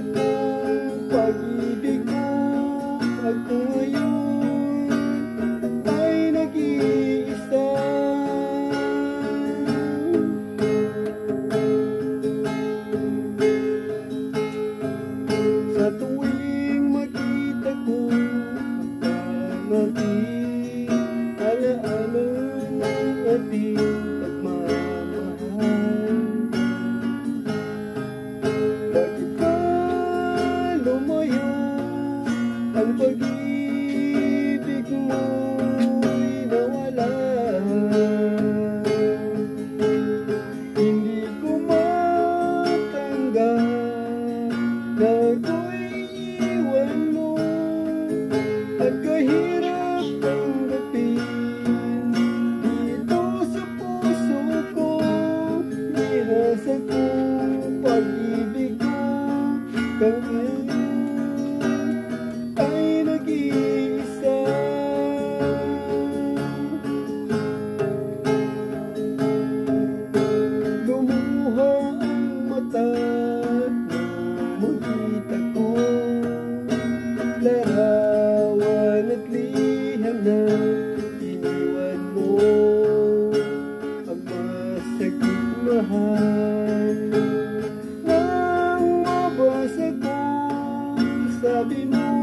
kong pag-ibig mo at ngayon ay nag-iisa. Sa tuwing makita ko ang ating alaala ng ating pagmamahal, bakit ba lumayo ang pag-ibig mo'y nawala? Hindi ko matanggap na ako'y iwan mo at kahirap tanggapin. Dito sa puso ko, nasa kong pag-ibig ko ngayon ay nag-iisa. Lumuha ang mata nang makita ko larawan at liham na iniwan mo. Ang masakit mahal nang mabasa ko, sabi mo